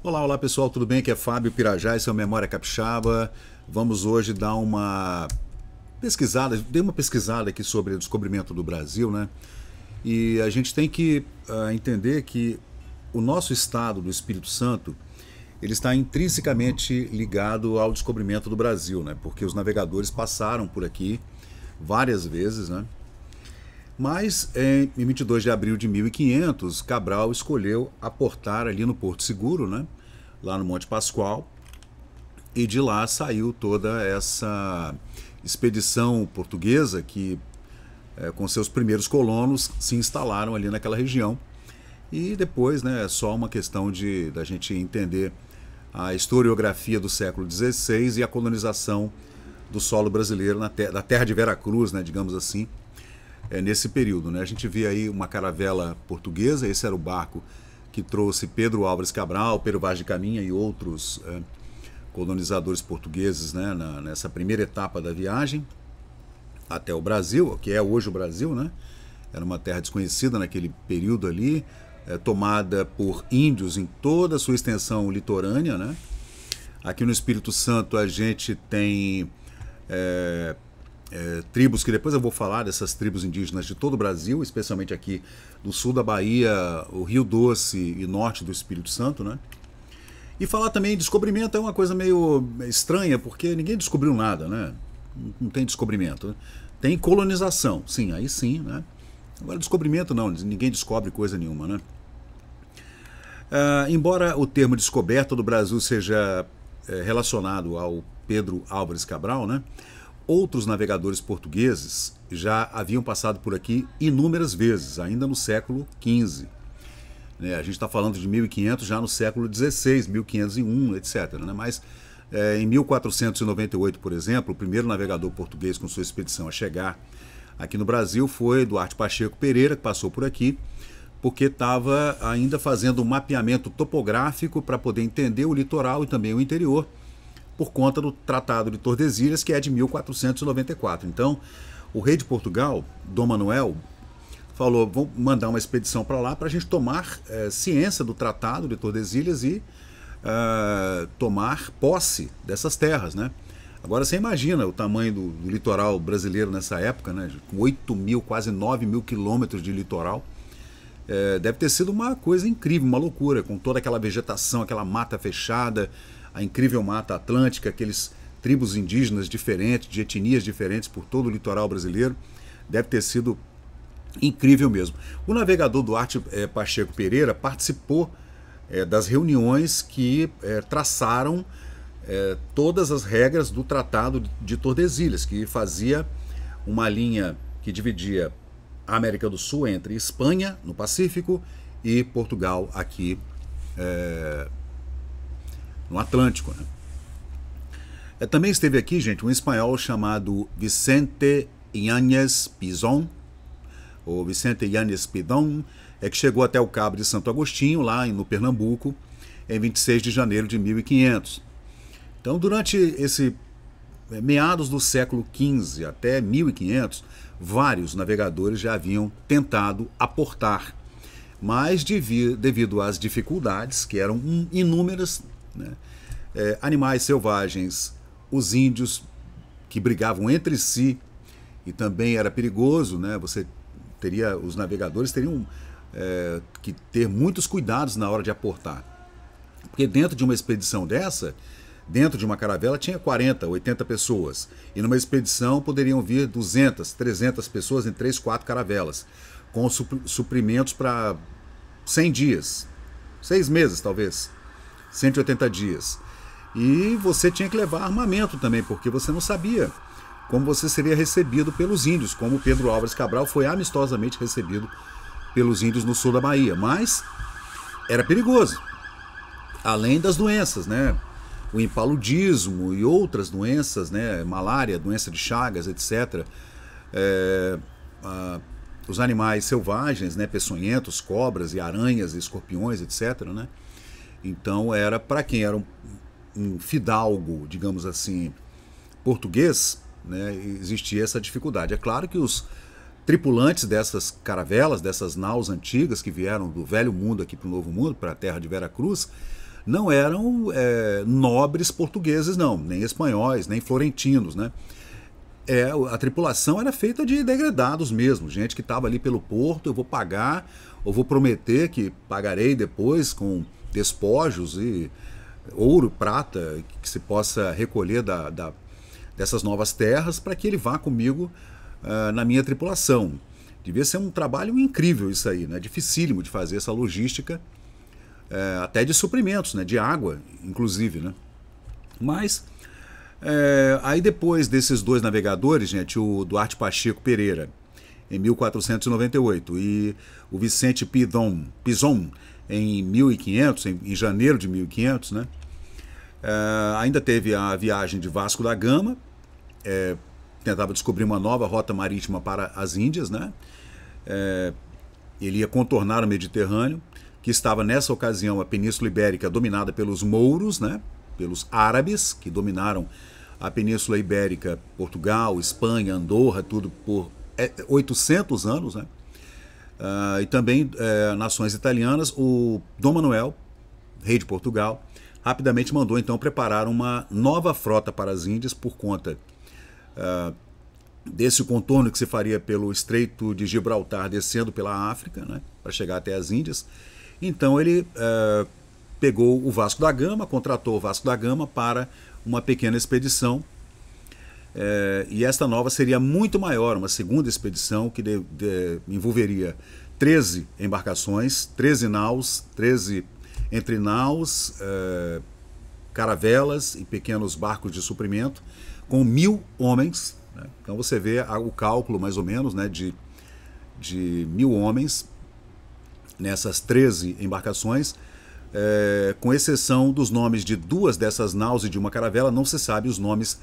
Olá, olá pessoal, tudo bem? Aqui é Fábio Pirajá, esse é o Memória Capixaba. Vamos hoje dar uma pesquisada, dei uma pesquisada aqui sobre o descobrimento do Brasil, né? E a gente tem que entender que o nosso estado do Espírito Santo, ele está intrinsecamente ligado ao descobrimento do Brasil, né? Porque os navegadores passaram por aqui várias vezes, né? Mas em 22 de abril de 1500, Cabral escolheu aportar ali no Porto Seguro, né? Lá no Monte Pascoal, e de lá saiu toda essa expedição portuguesa que, com seus primeiros colonos, se instalaram ali naquela região. E depois, né, é só uma questão da gente entender a historiografia do século XVI e a colonização do solo brasileiro, da terra de Veracruz, né, digamos assim, nesse período, né? A gente vê aí uma caravela portuguesa, esse era o barco que trouxe Pedro Álvares Cabral, Pero Vaz de Caminha e outros colonizadores portugueses, né, nessa primeira etapa da viagem até o Brasil, que é hoje o Brasil, né? Era uma terra desconhecida naquele período ali, tomada por índios em toda a sua extensão litorânea, né? Aqui no Espírito Santo a gente tem tribos que depois eu vou falar dessas tribos indígenas de todo o Brasil, especialmente aqui no sul da Bahia, o Rio Doce e norte do Espírito Santo, né? E falar também em descobrimento é uma coisa meio estranha, porque ninguém descobriu nada, né? Não tem descobrimento, né? Tem colonização, sim, aí sim, né? Agora descobrimento não, ninguém descobre coisa nenhuma, né? Embora o termo descoberta do Brasil seja relacionado ao Pedro Álvares Cabral, né? Outros navegadores portugueses já haviam passado por aqui inúmeras vezes, ainda no século XV. A gente está falando de 1500 já no século XVI, 1501, etc. Né? Mas em 1498, por exemplo, o primeiro navegador português com sua expedição a chegar aqui no Brasil foi Duarte Pacheco Pereira, que passou por aqui, porque estava ainda fazendo um mapeamento topográfico para poder entender o litoral e também o interior, por conta do Tratado de Tordesilhas, que é de 1494. Então, o rei de Portugal, Dom Manuel, falou, vou mandar uma expedição para lá para a gente tomar ciência do Tratado de Tordesilhas e tomar posse dessas terras, né? Agora você imagina o tamanho do litoral brasileiro nessa época, né? Com 8 mil, quase 9 mil quilômetros de litoral. Deve ter sido uma coisa incrível, uma loucura, com toda aquela vegetação, aquela mata fechada, a incrível Mata Atlântica, aqueles tribos indígenas diferentes, de etnias diferentes por todo o litoral brasileiro. Deve ter sido incrível mesmo. O navegador Duarte Pacheco Pereira participou das reuniões que traçaram todas as regras do Tratado de Tordesilhas, que fazia uma linha que dividia a América do Sul entre Espanha, no Pacífico, e Portugal, aqui no Atlântico, né? Também esteve aqui, gente, um espanhol chamado Vicente Yáñez Pizón, ou Vicente Yáñez Pidón, que chegou até o Cabo de Santo Agostinho, lá no Pernambuco, em 26 de janeiro de 1500. Então, durante esse meados do século XV até 1500, vários navegadores já haviam tentado aportar, mas devido às dificuldades, que eram inúmeras, né? Animais selvagens, os índios que brigavam entre si, e também era perigoso, né? Os navegadores teriam que ter muitos cuidados na hora de aportar, porque dentro de uma expedição dessa, dentro de uma caravela tinha 40, 80 pessoas, e numa expedição poderiam vir 200, 300 pessoas em 3, 4 caravelas, com suprimentos para 100 dias, 6 meses talvez, 180 dias. E você tinha que levar armamento também, porque você não sabia como você seria recebido pelos índios, como Pedro Álvares Cabral foi amistosamente recebido pelos índios no sul da Bahia. Mas era perigoso, além das doenças, né? O impaludismo e outras doenças, né? Malária, doença de Chagas, etc. Os animais selvagens, né? Peçonhentos, cobras e aranhas, e escorpiões, etc., né? Então era para quem era um fidalgo, digamos assim, português, né, existia essa dificuldade. É claro que os tripulantes dessas caravelas, dessas naus antigas que vieram do Velho Mundo aqui para o Novo Mundo, para a terra de Veracruz, não eram nobres portugueses, não, nem espanhóis, nem florentinos, né? A tripulação era feita de degredados mesmo, gente que estava ali pelo porto, eu vou pagar, ou vou prometer que pagarei depois com despojos e ouro, prata, que se possa recolher dessas novas terras para que ele vá comigo na minha tripulação. Devia ser um trabalho incrível isso aí, né? Dificílimo de fazer essa logística, até de suprimentos, né? De água, inclusive, né? Mas aí depois desses dois navegadores, gente, o Duarte Pacheco Pereira, em 1498, e o Vicente Pinzon, em 1500, em janeiro de 1500, né? Ainda teve a viagem de Vasco da Gama, tentava descobrir uma nova rota marítima para as Índias, né? Ele ia contornar o Mediterrâneo, que estava nessa ocasião a Península Ibérica dominada pelos mouros, né? Pelos árabes, que dominaram a Península Ibérica, Portugal, Espanha, Andorra, tudo por 800 anos, né? E também nações italianas. O Dom Manuel, rei de Portugal, rapidamente mandou então preparar uma nova frota para as Índias por conta desse contorno que se faria pelo Estreito de Gibraltar, descendo pela África, né, para chegar até as Índias. Então ele pegou o Vasco da Gama, contratou o Vasco da Gama para uma pequena expedição, e esta nova seria muito maior, uma segunda expedição que envolveria 13 embarcações, 13 naus, 13 entre naus, caravelas e pequenos barcos de suprimento, com 1000 homens, né? Então você vê o cálculo mais ou menos, né, de 1000 homens nessas 13 embarcações. Com exceção dos nomes de 2 dessas naus e de uma caravela, não se sabe os nomes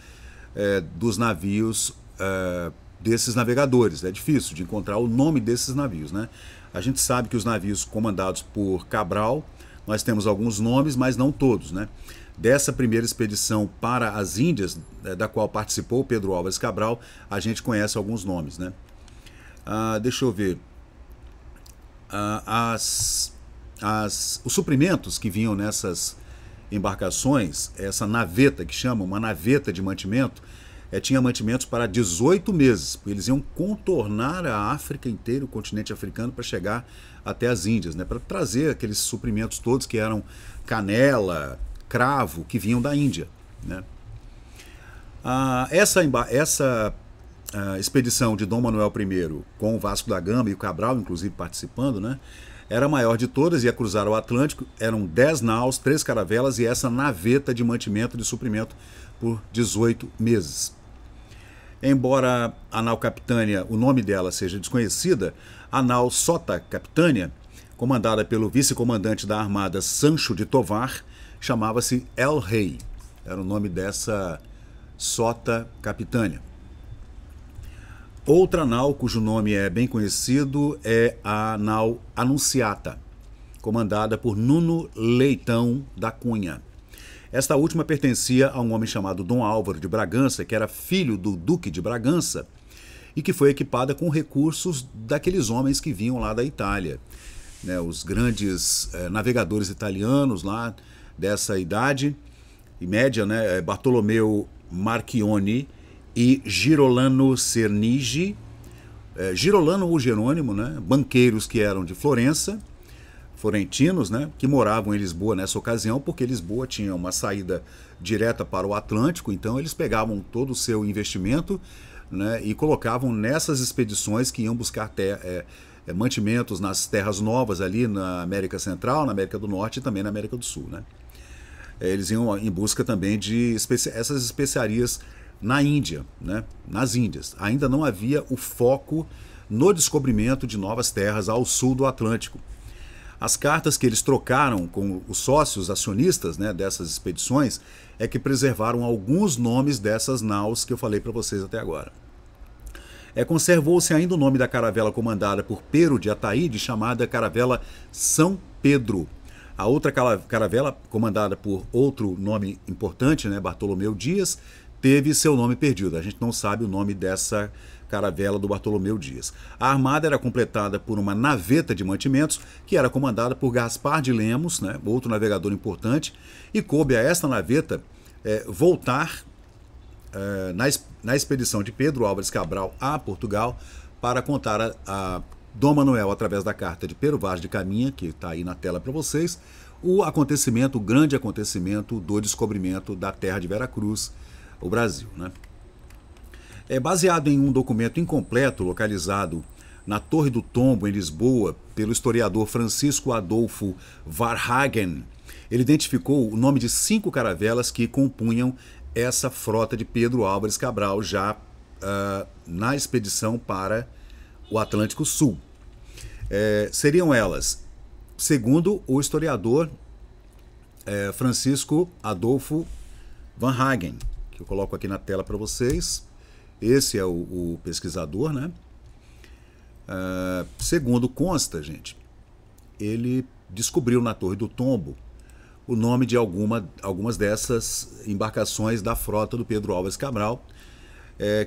dos navios desses navegadores. É difícil de encontrar o nome desses navios, né? A gente sabe que os navios comandados por Cabral, nós temos alguns nomes, mas não todos, né? Dessa primeira expedição para as Índias, da qual participou Pedro Álvares Cabral, a gente conhece alguns nomes, né? Deixa eu ver. Os suprimentos que vinham nessas embarcações, essa naveta que chama, uma naveta de mantimento, tinha mantimentos para 18 meses, porque eles iam contornar a África inteira, o continente africano, para chegar até as Índias, né, para trazer aqueles suprimentos todos que eram canela, cravo, que vinham da Índia, né. Essa expedição de Dom Manuel I, com o Vasco da Gama e o Cabral, inclusive, participando, né, era a maior de todas, ia cruzar o Atlântico, eram 10 naus, 3 caravelas e essa naveta de mantimento de suprimento por 18 meses. Embora a nau Capitânia, o nome dela seja desconhecida, a nau Sota Capitânia, comandada pelo vice-comandante da Armada Sancho de Tovar, chamava-se El Rei. Era o nome dessa Sota Capitânia. Outra nau cujo nome é bem conhecido é a nau Anunciata, comandada por Nuno Leitão da Cunha. Esta última pertencia a um homem chamado Dom Álvaro de Bragança, que era filho do Duque de Bragança, e que foi equipada com recursos daqueles homens que vinham lá da Itália, né, os grandes navegadores italianos lá dessa idade e média, né, Bartolomeu Marchionni e Girolamo Cernigi, Girolamo ou Jerônimo, né, banqueiros que eram de Florença, florentinos, né, que moravam em Lisboa nessa ocasião, porque Lisboa tinha uma saída direta para o Atlântico, então eles pegavam todo o seu investimento, né, e colocavam nessas expedições que iam buscar mantimentos nas terras novas ali na América Central, na América do Norte e também na América do Sul, né. Eles iam em busca também de essas especiarias na Índia, né, nas Índias. Ainda não havia o foco no descobrimento de novas terras ao sul do Atlântico. As cartas que eles trocaram com os sócios acionistas, né, dessas expedições é que preservaram alguns nomes dessas naus que eu falei para vocês até agora. Conservou-se ainda o nome da caravela comandada por Pero de Ataíde, chamada Caravela São Pedro. A outra caravela, comandada por outro nome importante, né, Bartolomeu Dias, teve seu nome perdido. A gente não sabe o nome dessa caravela do Bartolomeu Dias. A armada era completada por uma naveta de mantimentos, que era comandada por Gaspar de Lemos, né, outro navegador importante, e coube a esta naveta voltar na expedição de Pedro Álvares Cabral a Portugal para contar a Dom Manuel, através da carta de Pero Vaz de Caminha, que está aí na tela para vocês, o grande acontecimento do descobrimento da terra de Veracruz, o Brasil, né? É baseado em um documento incompleto localizado na Torre do Tombo, em Lisboa, pelo historiador Francisco Adolfo Varhagen. Ele identificou o nome de 5 caravelas que compunham essa frota de Pedro Álvares Cabral, já na expedição para o Atlântico Sul. Seriam elas, segundo o historiador Francisco Adolfo Varhagen, que eu coloco aqui na tela para vocês. Esse é o pesquisador, né? Segundo consta, gente, ele descobriu na Torre do Tombo o nome de algumas dessas embarcações da frota do Pedro Álvares Cabral,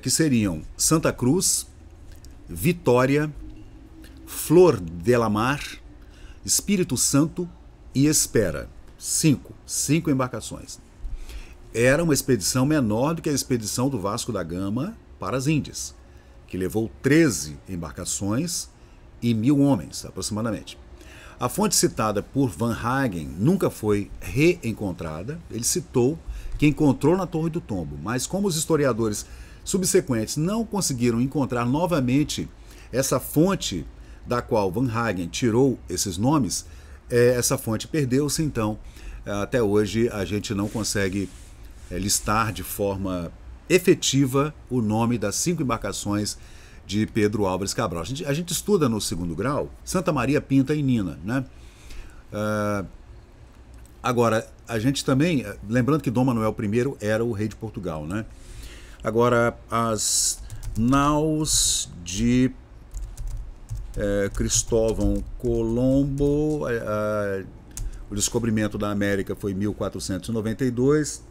que seriam Santa Cruz, Vitória, Flor de la Mar, Espírito Santo e Espera. 5 embarcações. Era uma expedição menor do que a expedição do Vasco da Gama para as Índias, que levou 13 embarcações e 1.000 homens, aproximadamente. A fonte citada por Van Hagen nunca foi reencontrada. Ele citou que encontrou na Torre do Tombo, mas como os historiadores subsequentes não conseguiram encontrar novamente essa fonte da qual Van Hagen tirou esses nomes, essa fonte perdeu-se, então até hoje a gente não consegue listar de forma efetiva o nome das 5 embarcações de Pedro Álvares Cabral. A gente estuda no 2º grau Santa Maria, Pinta e Nina, né? Agora, a gente também, lembrando que Dom Manuel I era o rei de Portugal, né? Agora, as naus de Cristóvão Colombo, o descobrimento da América foi em 1492.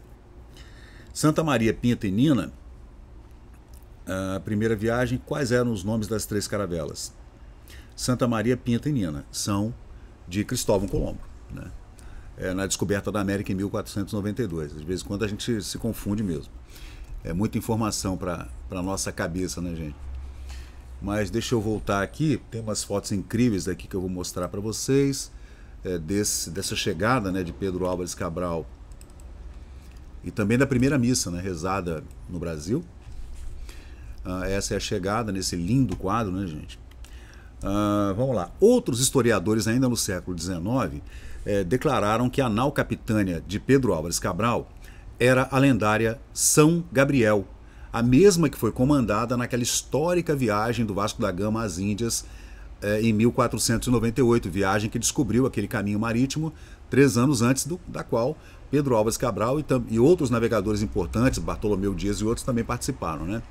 Santa Maria, Pinta e Nina, a primeira viagem, quais eram os nomes das 3 caravelas? Santa Maria, Pinta e Nina, são de Cristóvão Colombo, né? Na descoberta da América em 1492. Às vezes, quando a gente se confunde mesmo. É muita informação para a nossa cabeça, né, gente? Mas deixa eu voltar aqui, tem umas fotos incríveis aqui que eu vou mostrar para vocês, dessa chegada, né, de Pedro Álvares Cabral e também da primeira missa, né, rezada no Brasil. Essa é a chegada nesse lindo quadro, né, gente? Vamos lá. Outros historiadores, ainda no século XIX, declararam que a nau capitânia de Pedro Álvares Cabral era a lendária São Gabriel, a mesma que foi comandada naquela histórica viagem do Vasco da Gama às Índias em 1498, viagem que descobriu aquele caminho marítimo 3 anos antes da qual Pedro Álvares Cabral e outros navegadores importantes, Bartolomeu Dias e outros, também participaram, né?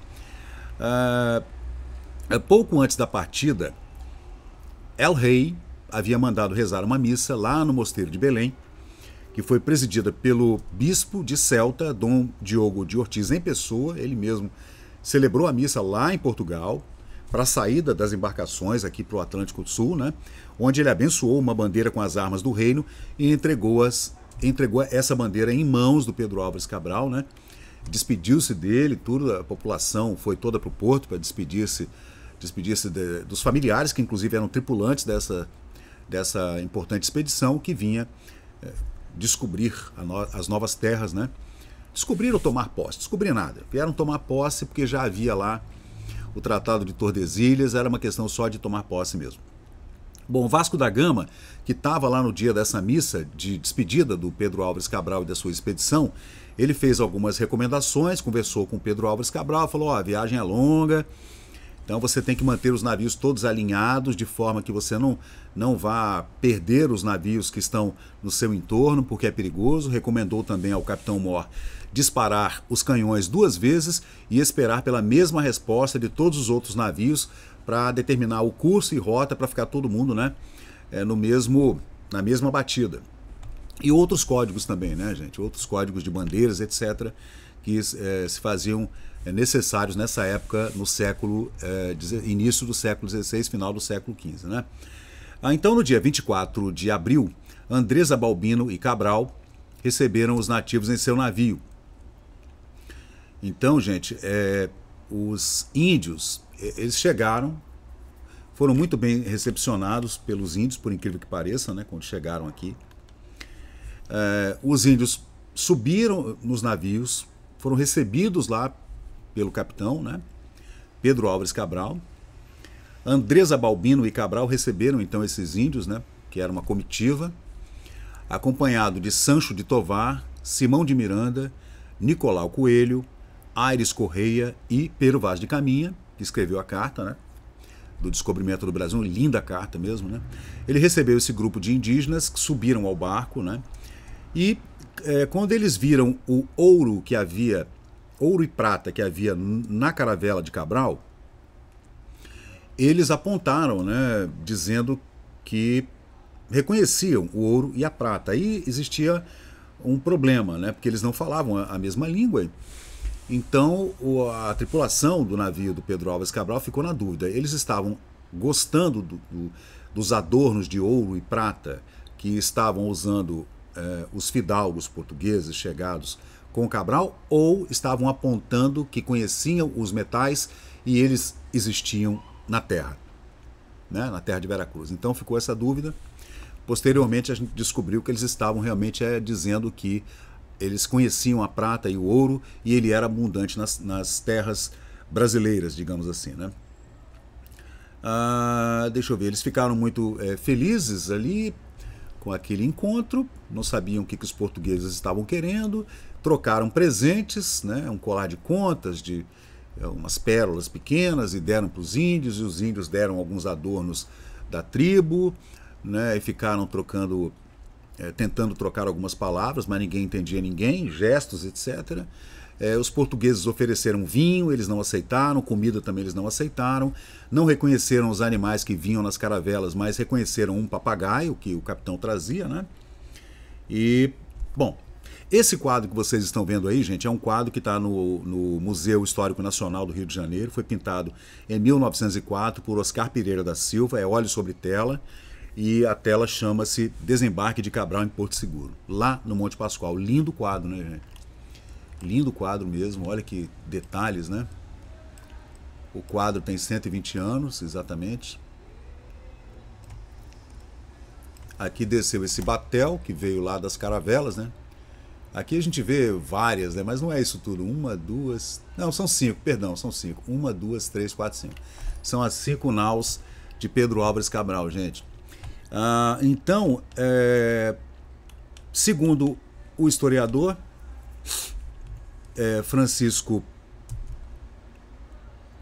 Pouco antes da partida, El Rei havia mandado rezar uma missa lá no Mosteiro de Belém, que foi presidida pelo bispo de Celta, Dom Diogo de Ortiz em pessoa. Ele mesmo celebrou a missa lá em Portugal, para a saída das embarcações aqui para o Atlântico Sul, né? Onde ele abençoou uma bandeira com as armas do reino e entregou essa bandeira em mãos do Pedro Álvares Cabral, né? Despediu-se dele, tudo, a população foi toda para o porto para despedir-se dos familiares, que inclusive eram tripulantes dessa importante expedição que vinha descobrir as novas terras, né? Descobrir ou tomar posse? Descobrir nada. Vieram tomar posse porque já havia lá o Tratado de Tordesilhas, era uma questão só de tomar posse mesmo. Bom, Vasco da Gama, que estava lá no dia dessa missa de despedida do Pedro Álvares Cabral e da sua expedição, ele fez algumas recomendações, conversou com o Pedro Álvares Cabral, falou: a viagem é longa, então você tem que manter os navios todos alinhados, de forma que você não vá perder os navios que estão no seu entorno, porque é perigoso. Recomendou também ao capitão Mor disparar os canhões 2 vezes e esperar pela mesma resposta de todos os outros navios para determinar o curso e rota para ficar todo mundo, né, na mesma batida. E outros códigos também, né, gente? Outros códigos de bandeiras, etc., que se faziam necessários nessa época, no século, início do século XVI, final do século XV. Né? Então, no dia 24 de abril, Andresa Balbino e Cabral receberam os nativos em seu navio. Então, gente, os índios, eles chegaram, foram muito bem recepcionados pelos índios, por incrível que pareça, né, quando chegaram aqui. Os índios subiram nos navios, foram recebidos lá pelo capitão, né, Pedro Álvares Cabral. Andresa Balbino e Cabral receberam então esses índios, né, que era uma comitiva, acompanhado de Sancho de Tovar, Simão de Miranda, Nicolau Coelho, Aires Correia e Pero Vaz de Caminha, que escreveu a carta, né, do descobrimento do Brasil, uma linda carta mesmo, né? Ele recebeu esse grupo de indígenas que subiram ao barco, né? E quando eles viram o ouro que havia, ouro e prata que havia na caravela de Cabral, eles apontaram, né, dizendo que reconheciam o ouro e a prata. Aí existia um problema, né, porque eles não falavam a mesma língua. Então a tripulação do navio do Pedro Álvares Cabral ficou na dúvida. Eles estavam gostando dos adornos de ouro e prata que estavam usando os fidalgos portugueses chegados com Cabral, ou estavam apontando que conheciam os metais e eles existiam na terra, né, na terra de Veracruz. Então ficou essa dúvida. Posteriormente a gente descobriu que eles estavam realmente dizendo que eles conheciam a prata e o ouro e ele era abundante nas terras brasileiras, digamos assim, né? Deixa eu ver, eles ficaram muito felizes ali com aquele encontro, não sabiam o que os portugueses estavam querendo, trocaram presentes, né, um colar de contas, de umas pérolas pequenas, e deram para os índios, e os índios deram alguns adornos da tribo, né, e ficaram trocando, tentando trocar algumas palavras, mas ninguém entendia ninguém, gestos, etc. Os portugueses ofereceram vinho, eles não aceitaram, comida também eles não aceitaram, não reconheceram os animais que vinham nas caravelas, mas reconheceram um papagaio que o capitão trazia, né? E, bom, esse quadro que vocês estão vendo aí, gente, é um quadro que está no Museu Histórico Nacional do Rio de Janeiro, foi pintado em 1904 por Oscar Pereira da Silva, é óleo sobre tela, e a tela chama-se Desembarque de Cabral em Porto Seguro, lá no Monte Pascoal. Lindo quadro, né, gente? Lindo quadro mesmo, olha que detalhes, né? O quadro tem 120 anos, exatamente. Aqui desceu esse batel, que veio lá das caravelas, né? Aqui a gente vê várias, né? Mas não é isso tudo. Uma, duas... Não, são 5, perdão, são 5. 1, 2, 3, 4, 5. São as 5 naus de Pedro Álvares Cabral, gente. Então, segundo o historiador Francisco...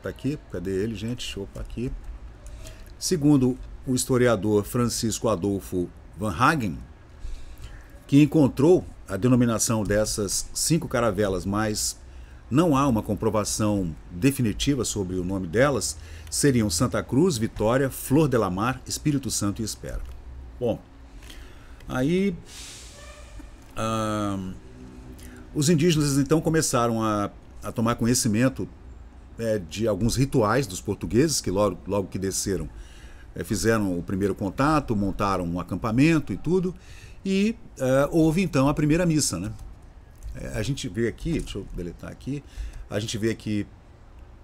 Tá aqui, cadê ele, gente? Opa, aqui. Segundo o historiador Francisco Adolfo Van Hagen, que encontrou a denominação dessas 5 caravelas, mas não há uma comprovação definitiva sobre o nome delas, seriam Santa Cruz, Vitória, Flor de la Mar, Espírito Santo e Espera. Bom, aí os indígenas então começaram a tomar conhecimento de alguns rituais dos portugueses, que logo que desceram fizeram o primeiro contato, montaram um acampamento e tudo, e houve então a primeira missa, né? A gente vê aqui, deixa eu deletar aqui, a gente vê aqui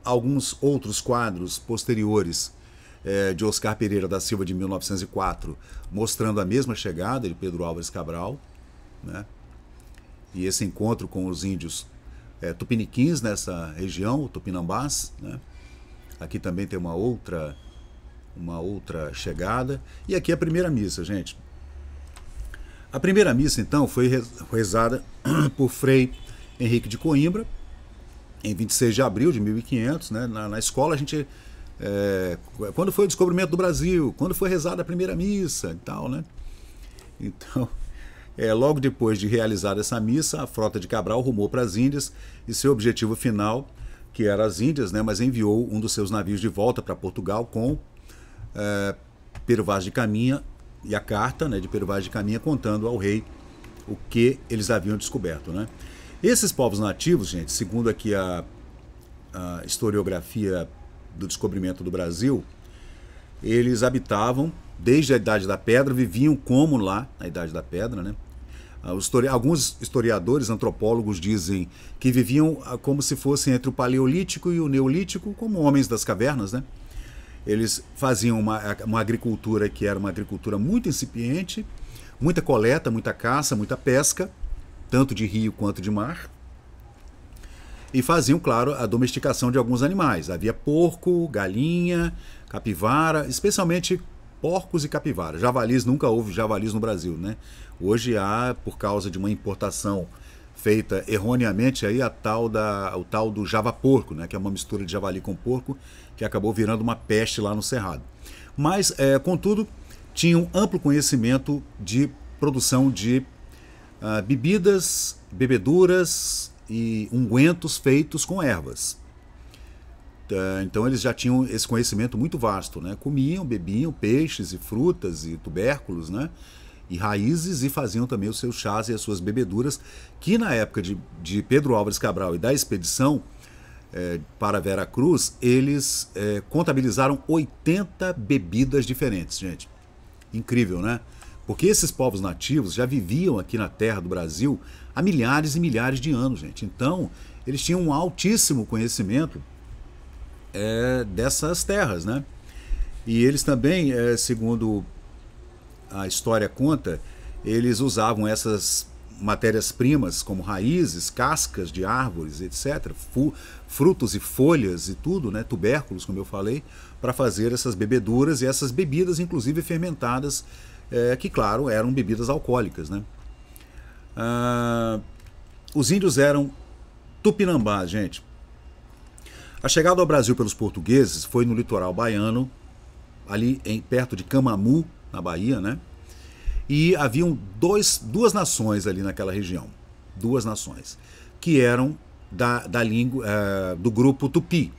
alguns outros quadros posteriores de Oscar Pereira da Silva de 1904, mostrando a mesma chegada de Pedro Álvares Cabral, né? E esse encontro com os índios tupiniquins nessa região, Tupinambás, né? Aqui também tem uma outra chegada. E aqui a primeira missa, gente. A primeira missa, então, foi rezada por Frei Henrique de Coimbra, em 26 de abril de 1500, né? Na escola a gente... quando foi o descobrimento do Brasil, quando foi rezada a primeira missa e tal, né? Então, logo depois de realizar essa missa, a frota de Cabral rumou para as Índias e seu objetivo final, que era as Índias, né? Mas enviou um dos seus navios de volta para Portugal com Pero Vaz de Caminha e a carta, né, de Pero Vaz de Caminha contando ao rei o que eles haviam descoberto, né? Esses povos nativos, gente, segundo aqui a historiografia do descobrimento do Brasil, eles habitavam desde a Idade da Pedra, viviam como lá na Idade da Pedra, né? Alguns historiadores, antropólogos dizem que viviam como se fossem entre o Paleolítico e o Neolítico, como homens das cavernas, né? Eles faziam uma agricultura que era uma agricultura muito incipiente, muita coleta, muita caça, muita pesca, tanto de rio quanto de mar. E faziam, claro, a domesticação de alguns animais. Havia porco, galinha, capivara, especialmente porcos e capivara. Javalis, nunca houve javalis no Brasil, né? Hoje há, por causa de uma importação feita erroneamente, aí o tal do javaporco, né? Que é uma mistura de javali com porco, que acabou virando uma peste lá no Cerrado. Mas, contudo, tinham amplo conhecimento de produção de bebidas, bebeduras e ungüentos feitos com ervas. Então eles já tinham esse conhecimento muito vasto, né? Comiam, bebiam peixes e frutas e tubérculos, né? E raízes, e faziam também os seus chás e as suas bebeduras, que na época de Pedro Álvares Cabral e da expedição para Vera Cruz, eles contabilizaram 80 bebidas diferentes, gente. Incrível, né? Porque esses povos nativos já viviam aqui na terra do Brasil há milhares e milhares de anos, gente. Então, eles tinham um altíssimo conhecimento dessas terras, né? E eles também, segundo a história conta, eles usavam essas matérias-primas como raízes, cascas de árvores, etc., frutos e folhas e tudo, né? Tubérculos, como eu falei, para fazer essas bebeduras e essas bebidas, inclusive fermentadas, que, claro, eram bebidas alcoólicas, né? Os índios eram tupinambás, gente. A chegada ao Brasil pelos portugueses foi no litoral baiano, ali perto de Camamu, na Bahia, né? E haviam duas nações ali naquela região, duas nações, que eram da língua do grupo Tupi.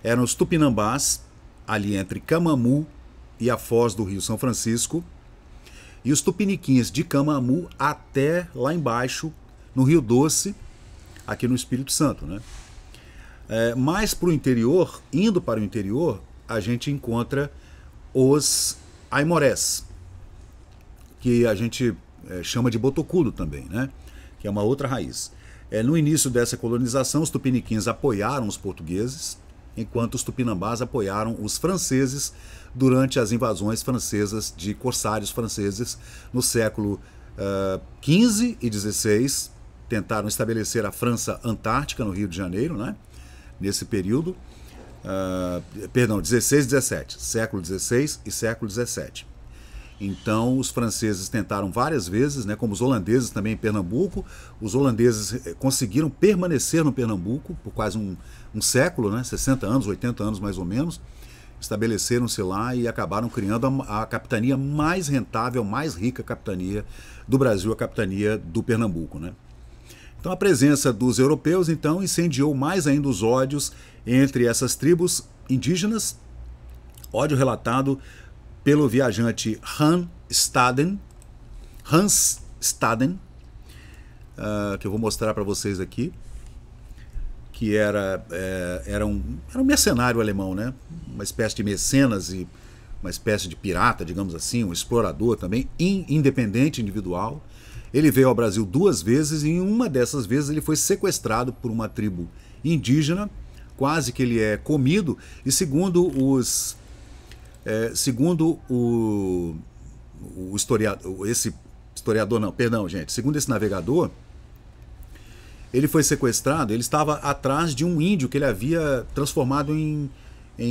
Eram os tupinambás, ali entre Camamu e a foz do Rio São Francisco, e os tupiniquins de Camamu até lá embaixo, no Rio Doce, aqui no Espírito Santo, né? Mais para o interior, indo para o interior, a gente encontra os aimorés, que a gente chama de botocudo também, né? Que é uma outra raiz. No início dessa colonização, os tupiniquins apoiaram os portugueses, enquanto os tupinambás apoiaram os franceses durante as invasões francesas de corsários franceses no século XV e XVI. Tentaram estabelecer a França Antártica no Rio de Janeiro, né? Nesse período, perdão, 16 e 17, século XVI e século XVII. Então, os franceses tentaram várias vezes, né, como os holandeses também em Pernambuco. Os holandeses conseguiram permanecer no Pernambuco por quase um século, né, 60 anos, 80 anos mais ou menos. Estabeleceram-se lá e acabaram criando a capitania mais rentável, mais rica capitania do Brasil, a capitania do Pernambuco, né? Então a presença dos europeus, então, incendiou mais ainda os ódios entre essas tribos indígenas, ódio relatado pelo viajante Hans Staden, que eu vou mostrar para vocês aqui, que era um mercenário alemão, né? Uma espécie de mecenas e uma espécie de pirata, digamos assim, um explorador também, independente, individual. Ele veio ao Brasil 2 vezes e em uma dessas vezes ele foi sequestrado por uma tribo indígena, quase que ele é comido, e segundo o segundo esse navegador, ele foi sequestrado, ele estava atrás de um índio que ele havia transformado em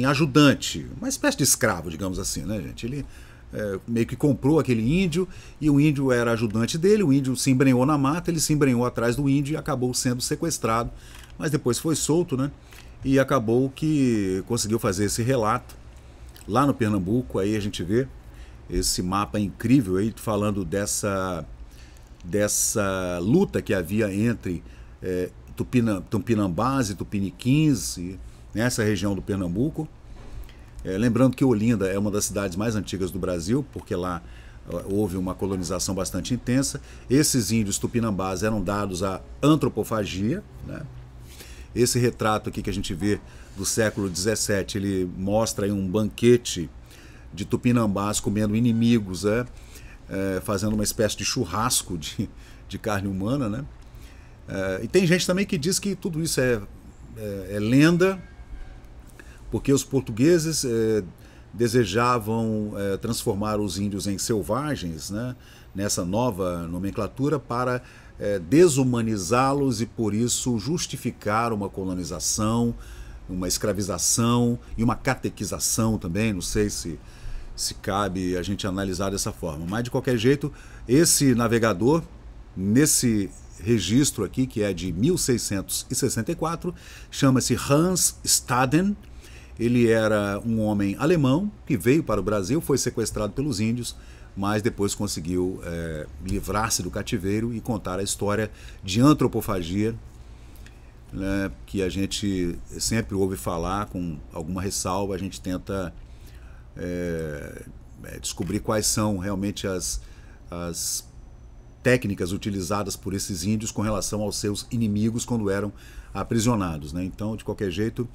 ajudante, uma espécie de escravo, digamos assim, né, gente? Ele meio que comprou aquele índio, e o índio era ajudante dele, o índio se embrenhou na mata, ele se embrenhou atrás do índio e acabou sendo sequestrado, mas depois foi solto, né? E acabou que conseguiu fazer esse relato lá no Pernambuco. Aí a gente vê esse mapa incrível aí falando dessa luta que havia entre tupinambás e tupiniquins nessa região do Pernambuco. Lembrando que Olinda é uma das cidades mais antigas do Brasil, porque lá houve uma colonização bastante intensa. Esses índios tupinambás eram dados à antropofagia, né? Esse retrato aqui que a gente vê do século XVII, ele mostra aí um banquete de tupinambás comendo inimigos, fazendo uma espécie de churrasco de carne humana, né? E tem gente também que diz que tudo isso é lenda, porque os portugueses desejavam transformar os índios em selvagens, né, nessa nova nomenclatura, para desumanizá-los e por isso justificar uma colonização, uma escravização e uma catequização também, não sei se cabe a gente analisar dessa forma. Mas de qualquer jeito, esse navegador, nesse registro aqui, que é de 1664, chama-se Hans Staden. Ele era um homem alemão que veio para o Brasil, foi sequestrado pelos índios, mas depois conseguiu livrar-se do cativeiro e contar a história de antropofagia, né, que a gente sempre ouve falar com alguma ressalva. A gente tenta descobrir quais são realmente as técnicas utilizadas por esses índios com relação aos seus inimigos quando eram aprisionados, né? Então, de qualquer jeito,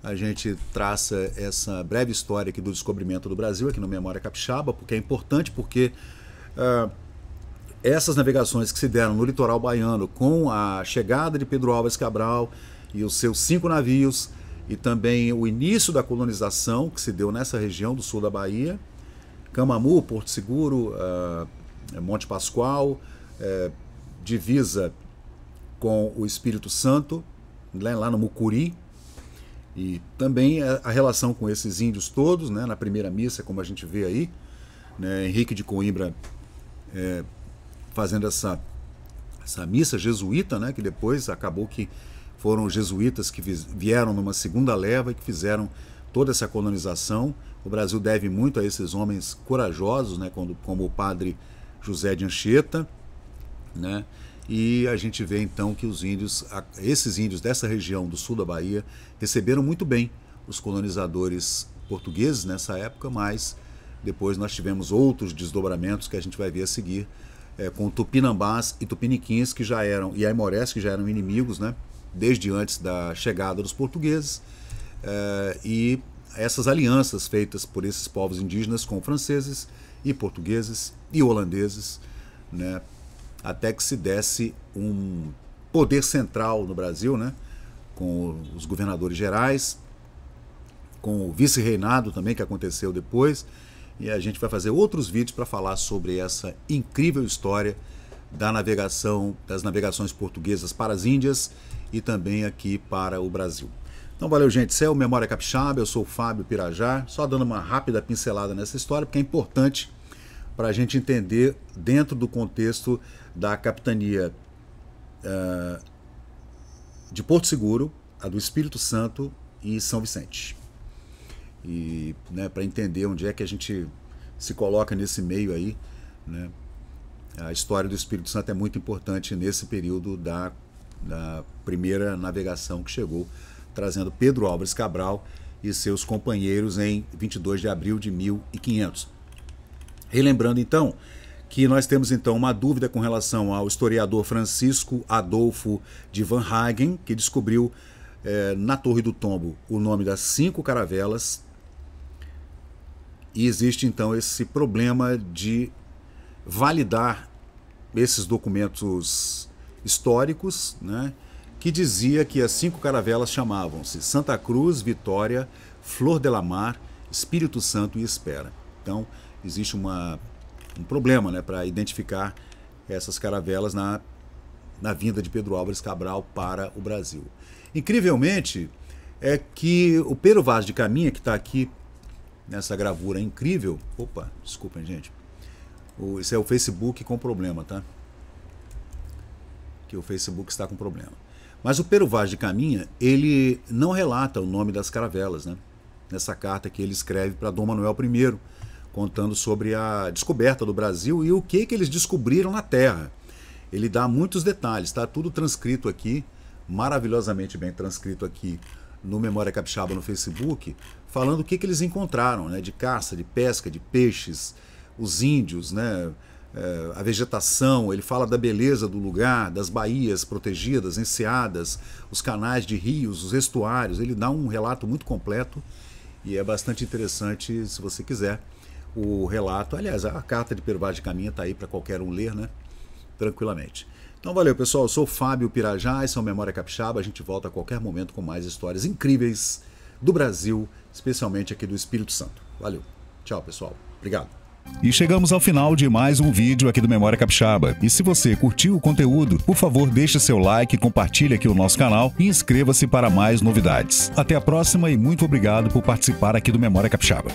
a gente traça essa breve história aqui do descobrimento do Brasil, aqui no Memória Capixaba, porque é importante, porque essas navegações que se deram no litoral baiano com a chegada de Pedro Álvares Cabral e os seus 5 navios, e também o início da colonização que se deu nessa região do sul da Bahia, Camamu, Porto Seguro, Monte Pascoal, divisa com o Espírito Santo, lá no Mucuri, e também a relação com esses índios todos, né, na primeira missa, como a gente vê aí, né, Henrique de Coimbra fazendo essa missa jesuíta, né, que depois acabou que foram os jesuítas que vieram numa segunda leva e que fizeram toda essa colonização. O Brasil deve muito a esses homens corajosos, né, como o padre José de Anchieta, né? E a gente vê então que esses índios dessa região do sul da Bahia receberam muito bem os colonizadores portugueses nessa época, mas depois nós tivemos outros desdobramentos que a gente vai ver a seguir, com tupinambás e tupiniquins que já eram, e aimorés que já eram inimigos, né, desde antes da chegada dos portugueses, e essas alianças feitas por esses povos indígenas com franceses e portugueses e holandeses, né, até que se desse um poder central no Brasil, né, com os governadores gerais, com o vice-reinado também, que aconteceu depois, e a gente vai fazer outros vídeos para falar sobre essa incrível história das navegações portuguesas para as Índias e também aqui para o Brasil. Então valeu, gente, isso é o Memória Capixaba, eu sou o Fábio Pirajá, só dando uma rápida pincelada nessa história, porque é importante para a gente entender dentro do contexto da capitania de Porto Seguro, a do Espírito Santo e São Vicente. E, né, para entender onde é que a gente se coloca nesse meio aí, né, a história do Espírito Santo é muito importante nesse período da primeira navegação que chegou, trazendo Pedro Álvares Cabral e seus companheiros em 22 de abril de 1500. Relembrando então que nós temos então uma dúvida com relação ao historiador Francisco Adolfo de Van Hagen, que descobriu na Torre do Tombo o nome das 5 caravelas, e existe então esse problema de validar esses documentos históricos, né, que dizia que as 5 caravelas chamavam-se Santa Cruz, Vitória, Flor de la Mar, Espírito Santo e Espera. Então existe um problema, né, para identificar essas caravelas na vinda de Pedro Álvares Cabral para o Brasil. Incrivelmente, é que o Pero Vaz de Caminha, que está aqui nessa gravura incrível... Opa, desculpem, gente. Esse é o Facebook com problema, tá? Que o Facebook está com problema. Mas o Pero Vaz de Caminha, ele não relata o nome das caravelas, né? Nessa carta que ele escreve para Dom Manuel I, contando sobre a descoberta do Brasil e o que eles descobriram na Terra. Ele dá muitos detalhes, está tudo transcrito aqui, maravilhosamente bem transcrito aqui no Memória Capixaba no Facebook, falando o que eles encontraram, né, de caça, de pesca, de peixes, os índios, né, a vegetação, ele fala da beleza do lugar, das baías protegidas, enseadas, os canais de rios, os estuários. Ele dá um relato muito completo e é bastante interessante, se você quiser, o relato. Aliás, a carta de Pero Vaz de Caminha está aí para qualquer um ler, né? Tranquilamente. Então valeu, pessoal. Eu sou o Fábio Pirajá, esse é o Memória Capixaba. A gente volta a qualquer momento com mais histórias incríveis do Brasil, especialmente aqui do Espírito Santo. Valeu. Tchau, pessoal. Obrigado. E chegamos ao final de mais um vídeo aqui do Memória Capixaba. E se você curtiu o conteúdo, por favor, deixe seu like, compartilhe aqui o nosso canal e inscreva-se para mais novidades. Até a próxima e muito obrigado por participar aqui do Memória Capixaba.